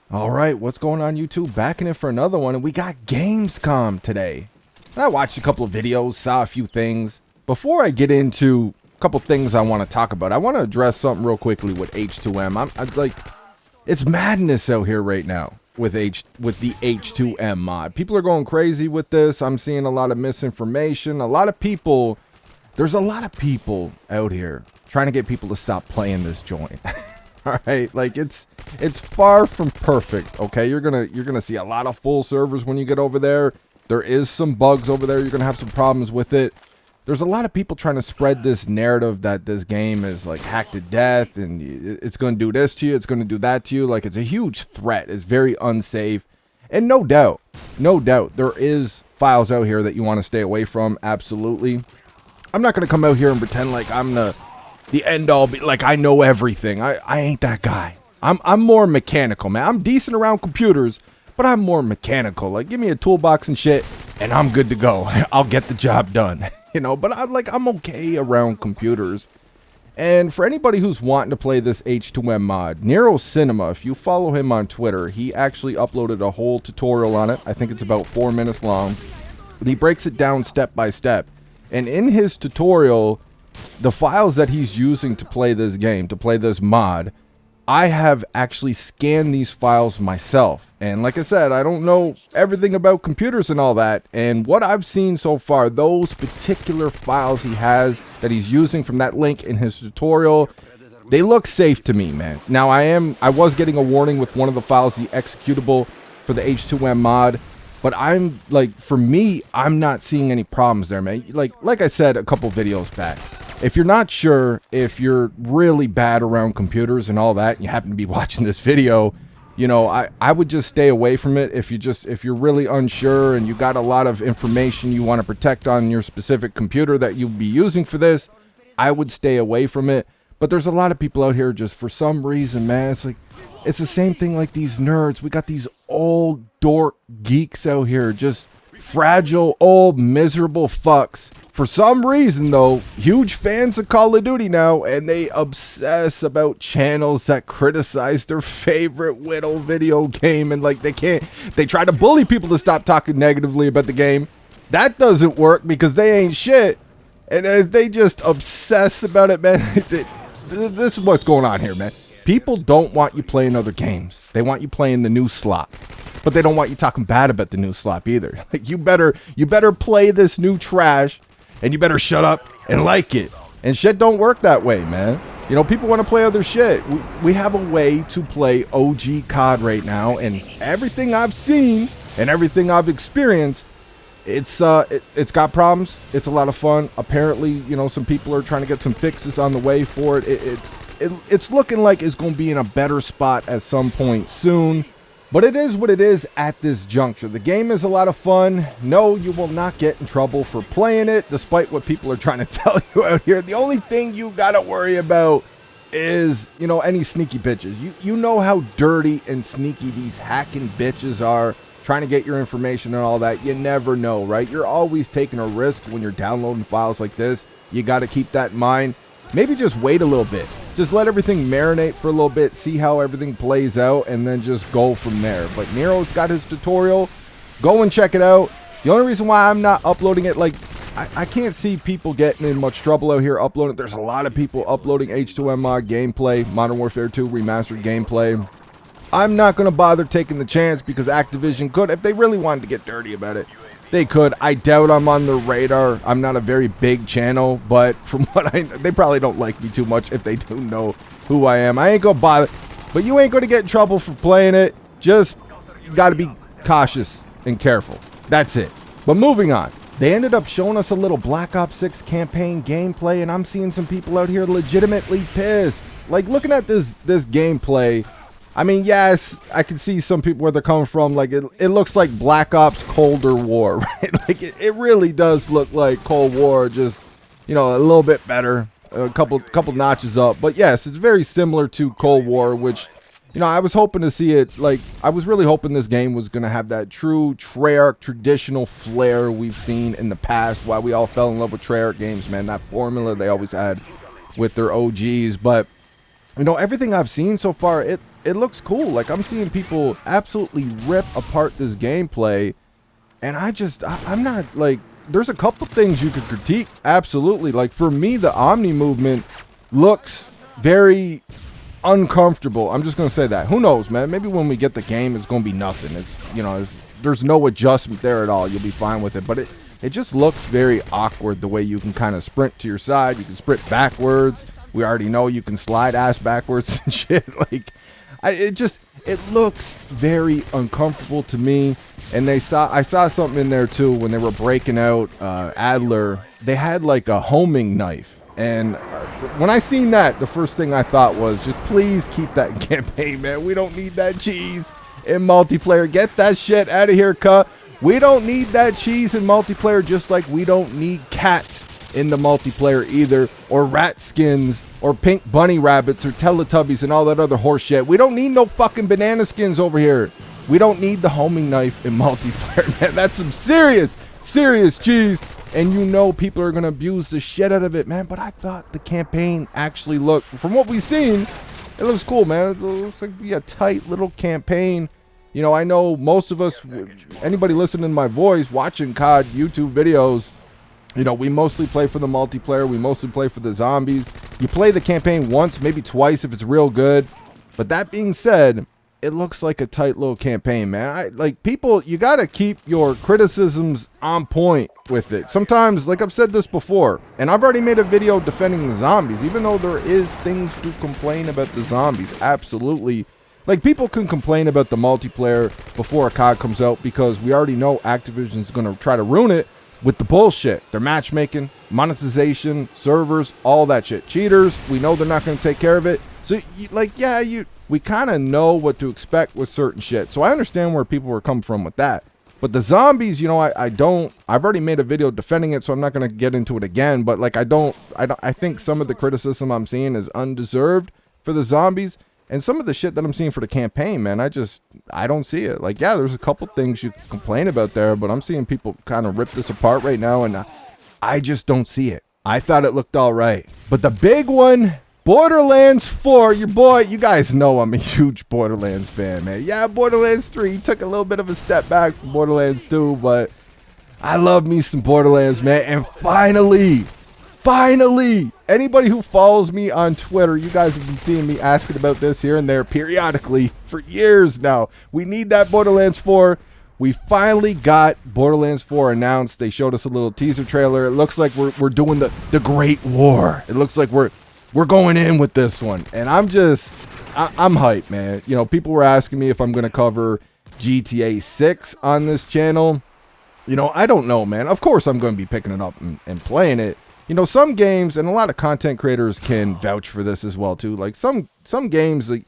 All right, what's going on YouTube? Back in it for another one, and we got Gamescom today. And I watched a couple of videos, saw a few things. Before I get into a couple things I want to talk about, I want to address something real quickly with H2m. I'm like, it's madness out here right now with the H2m mod. People are going crazy with this. I'm seeing a lot of misinformation. A lot of people, there's a lot of people out here trying to get people to stop playing this joint. All right, like it's far from perfect. Okay, you're gonna see a lot of full servers when you get over there. There is some bugs over there. You're gonna have some problems with it. There's a lot of people trying to spread this narrative that this game is like hacked to death and it's gonna do this to you, it's gonna do that to you. Like it's a huge threat. It's very unsafe, and no doubt, there is files out here that you want to stay away from. Absolutely. I'm not gonna come out here and pretend like I'm the end all, like I know everything. I ain't that guy. I'm more mechanical, man. I'm decent around computers, but I'm more mechanical. Like give me a toolbox and shit and I'm good to go. I'll get the job done. You know, but I'm okay around computers. And for anybody who's wanting to play this H2m mod, Nero Cinema, if you follow him on Twitter, he actually uploaded a whole tutorial on it. I think it's about 4 minutes long. And he breaks it down step by step. And in his tutorial, the files that he's using to play this game, to play this mod, I have actually scanned these files myself. And like I said, I don't know everything about computers and all that. And what I've seen so far, those particular files he has that he's using from that link in his tutorial, they look safe to me, man. Now I was getting a warning with one of the files, the executable for the H2m mod. But I'm like, for me, I'm not seeing any problems there, man. Like I said a couple videos back, if you're not sure, if you're really bad around computers and all that, and you happen to be watching this video, you know, I would just stay away from it. If you're really unsure and you got a lot of information you want to protect on your specific computer that you'll be using for this, I would stay away from it. But there's a lot of people out here just for some reason, man, it's like, it's the same thing like these nerds. We got these old dork geeks out here, just fragile, old, miserable fucks. For some reason, though, huge fans of Call of Duty now, and they obsess about channels that criticize their favorite Whittle video game, and like they try to bully people to stop talking negatively about the game. That doesn't work because they ain't shit, and they just obsess about it, man. This is what's going on here, man. People don't want you playing other games. They want you playing the new slop. But they don't want you talking bad about the new slop either. Like you better play this new trash and you better shut up and like it. And shit don't work that way, man. You know, people want to play other shit. We have a way to play OG COD right now, and everything I've seen and everything I've experienced, it's got problems. It's a lot of fun. Apparently, you know, some people are trying to get some fixes on the way for it. It's looking like it's going to be in a better spot at some point soon. But it is what it is at this juncture. The game is a lot of fun. No, you will not get in trouble for playing it, despite what people are trying to tell you out here. The only thing you got to worry about is, you know, any sneaky bitches. You know how dirty and sneaky these hacking bitches are, trying to get your information and all that. You never know, right? You're always taking a risk when you're downloading files like this. You got to keep that in mind. Maybe just wait a little bit. Just let everything marinate for a little bit, see how everything plays out, and then just go from there. But Nero's got his tutorial. Go and check it out. The only reason why I'm not uploading it, like, I can't see people getting in much trouble out here uploading it. There's a lot of people uploading H2m Mod gameplay, Modern Warfare 2 remastered gameplay. I'm not going to bother taking the chance because Activision could, if they really wanted to get dirty about it, they could. I doubt I'm on the radar. I'm not a very big channel, but from what they probably don't like me too much if they do know who I am. I ain't gonna bother, but you ain't gonna get in trouble for playing it. Just you gotta be cautious and careful. That's it. But moving on. They ended up showing us a little Black Ops 6 campaign gameplay, and I'm seeing some people out here legitimately pissed. Like looking at this gameplay. I mean, yes, I can see some people where they're coming from. Like, it looks like Black Ops Colder War, right? Like, it really does look like Cold War, just, you know, a little bit better, a couple notches up. But yes, it's very similar to Cold War, which, you know, I was hoping to see it. Like, I was really hoping this game was going to have that true Treyarch traditional flair we've seen in the past. Why we all fell in love with Treyarch games, man. That formula they always had with their OGs. But, you know, everything I've seen so far, it it looks cool. Like, I'm seeing people absolutely rip apart this gameplay, and I'm not, like, there's a couple things you could critique, absolutely. Like, for me, the Omni movement looks very uncomfortable. I'm just gonna say that. Who knows, man? Maybe when we get the game, it's gonna be nothing. It's, you know, there's no adjustment there at all. You'll be fine with it. But it just looks very awkward the way you can kind of sprint to your side. You can sprint backwards. We already know you can slide ass backwards and shit. Like, it looks very uncomfortable to me. And I saw something in there too when they were breaking out Adler. They had like a homing knife. And when I seen that, the first thing I thought was, just please keep that in campaign, man. We don't need that cheese in multiplayer. Get that shit out of here, cuh. We don't need that cheese in multiplayer, just like we don't need cats in the multiplayer either, or rat skins, or pink bunny rabbits, or Teletubbies, and all that other horse shit. We don't need no fucking banana skins over here. We don't need the homing knife in multiplayer, man. That's some serious cheese. And you know people are going to abuse the shit out of it, man. But I thought the campaign actually looked, from what we've seen, it looks cool, man. It looks like a tight little campaign. You know, I know most of us, anybody listening to my voice, watching COD YouTube videos, you know, we mostly play for the multiplayer. We mostly play for the zombies. You play the campaign once, maybe twice if it's real good. But that being said, it looks like a tight little campaign, man. Like, people, you got to keep your criticisms on point with it. Sometimes, like I've said this before, and I've already made a video defending the zombies, even though there is things to complain about the zombies. Absolutely. Like, people can complain about the multiplayer before a COD comes out because we already know Activision's going to try to ruin it with the bullshit. Their matchmaking, monetization, servers, all that shit. Cheaters, we know they're not going to take care of it. So, we kind of know what to expect with certain shit. So I understand where people were coming from with that. But the zombies, you know, I've already made a video defending it, so I'm not going to get into it again. But like, I think some of the criticism I'm seeing is undeserved for the zombies. And some of the shit that I'm seeing for the campaign, man, I don't see it. Like, yeah, there's a couple things you can complain about there, but I'm seeing people kind of rip this apart right now, and I just don't see it. I thought it looked all right. But the big one, Borderlands 4, your boy, you guys know I'm a huge Borderlands fan, man. Yeah, Borderlands 3 took a little bit of a step back from Borderlands 2, but I love me some Borderlands, man. And finally, anybody who follows me on Twitter, you guys have been seeing me asking about this here and there periodically for years now. We need that Borderlands 4. We finally got Borderlands 4 announced. They showed us a little teaser trailer. It looks like we're doing the Great War. It looks like we're going in with this one. And I'm hyped, man. You know, people were asking me if I'm going to cover GTA 6 on this channel. You know, I don't know, man. Of course I'm going to be picking it up and playing it. You know, some games, and a lot of content creators can vouch for this as well too. Like some games, like,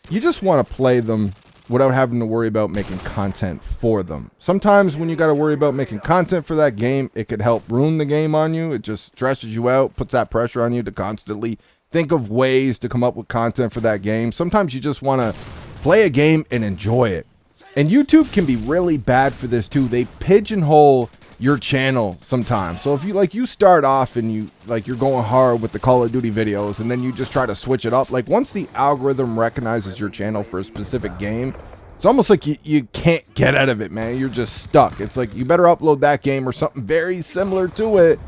you just want to play them without having to worry about making content for them. Sometimes when you got to worry about making content for that game, it could help ruin the game on you. It just stresses you out, puts that pressure on you to constantly think of ways to come up with content for that game. Sometimes you just want to play a game and enjoy it. And YouTube can be really bad for this too. They pigeonhole your channel sometimes. So if you start off and you're going hard with the Call of Duty videos, and then you just try to switch it up, like, once the algorithm recognizes your channel for a specific game, it's almost like you can't get out of it, man. You're just stuck. It's like you better upload that game or something very similar to it,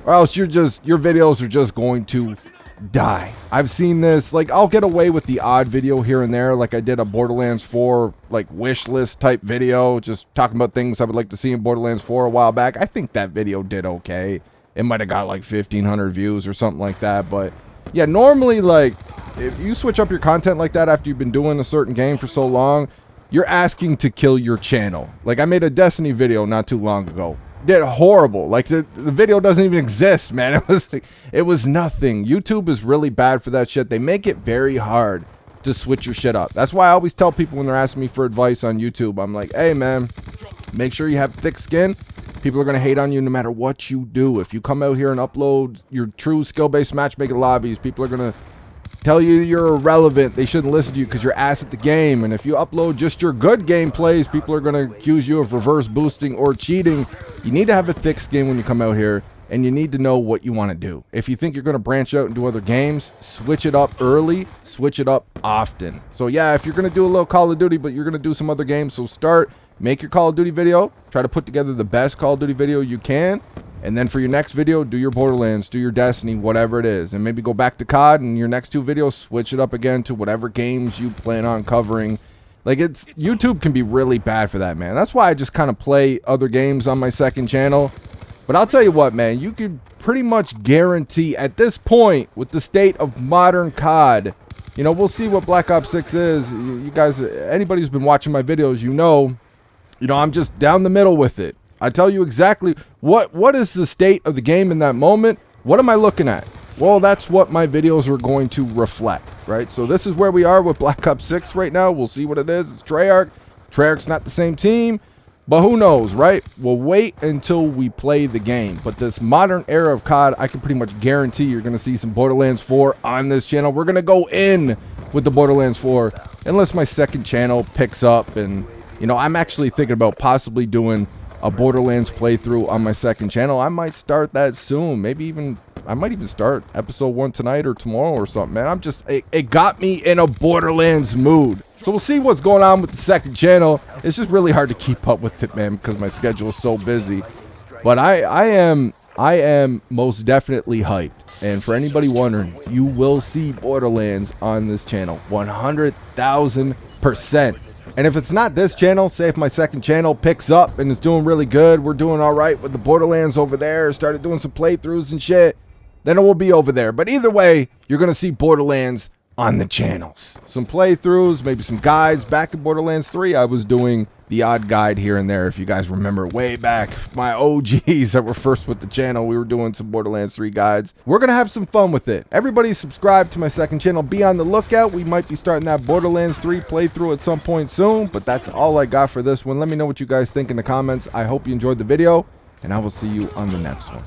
or else your videos are just going to die. I've seen this. Like, I'll get away with the odd video here and there, like I did a Borderlands 4 like wish list type video, just talking about things I would like to see in Borderlands 4 a while back. I think that video did okay. It might have got like 1,500 views or something like that. But yeah, normally, like, if you switch up your content like that after you've been doing a certain game for so long, you're asking to kill your channel. Like, I made a Destiny video not too long ago. Did horrible. Like, the video doesn't even exist, man. It was nothing. YouTube is really bad for that shit. They make it very hard to switch your shit up. That's why I always tell people when they're asking me for advice on YouTube, I'm like, hey, man, make sure you have thick skin. People are going to hate on you no matter what you do. If you come out here and upload your true skill-based matchmaking lobbies, people are going to tell you you're irrelevant. They shouldn't listen to you because you're ass at the game. And if you upload just your good gameplays, people are going to accuse you of reverse boosting or cheating. You need to have a thick skin when you come out here and you need to know what you want to do. If you think you're going to branch out and do other games, switch it up early, switch it up often. So yeah, if you're going to do a little Call of Duty, but you're going to do some other games, so make your Call of Duty video, try to put together the best Call of Duty video you can, and then for your next video, do your Borderlands, do your Destiny, whatever it is, and maybe go back to COD, and your next 2 videos, switch it up again to whatever games you plan on covering. Like, YouTube can be really bad for that, man. That's why I just kind of play other games on my second channel. But I'll tell you what, man, you can pretty much guarantee at this point, with the state of modern COD, you know, we'll see what Black Ops 6 is. You guys, anybody who's been watching my videos, you know, I'm just down the middle with it. I tell you exactly what is the state of the game in that moment. What am I looking at? Well, that's what my videos are going to reflect, right? So this is where we are with Black Ops 6 right now. We'll see what it is. It's Treyarch. Treyarch's not the same team, but who knows, right? We'll wait until we play the game. But this modern era of COD, I can pretty much guarantee you're going to see some Borderlands 4 on this channel. We're going to go in with the Borderlands 4 unless my second channel picks up. And, you know, I'm actually thinking about possibly doing a Borderlands playthrough on my second channel. I might start that soon. I might even start episode 1 tonight or tomorrow or something, man. It got me in a Borderlands mood. So we'll see what's going on with the second channel. It's just really hard to keep up with it, man, because my schedule is so busy. But I am most definitely hyped. And for anybody wondering, you will see Borderlands on this channel, 100,000%. And if it's not this channel, say if my second channel picks up and is doing really good, we're doing all right with the Borderlands over there, started doing some playthroughs and shit, then it will be over there. But either way, you're going to see Borderlands on the channels. Some playthroughs, maybe some guides. Back in Borderlands 3, I was doing the odd guide here and there. If you guys remember way back, my OGs that were first with the channel, we were doing some Borderlands 3 guides. We're going to have some fun with it. Everybody subscribe to my second channel. Be on the lookout. We might be starting that Borderlands 3 playthrough at some point soon, but that's all I got for this one. Let me know what you guys think in the comments. I hope you enjoyed the video, and I will see you on the next one.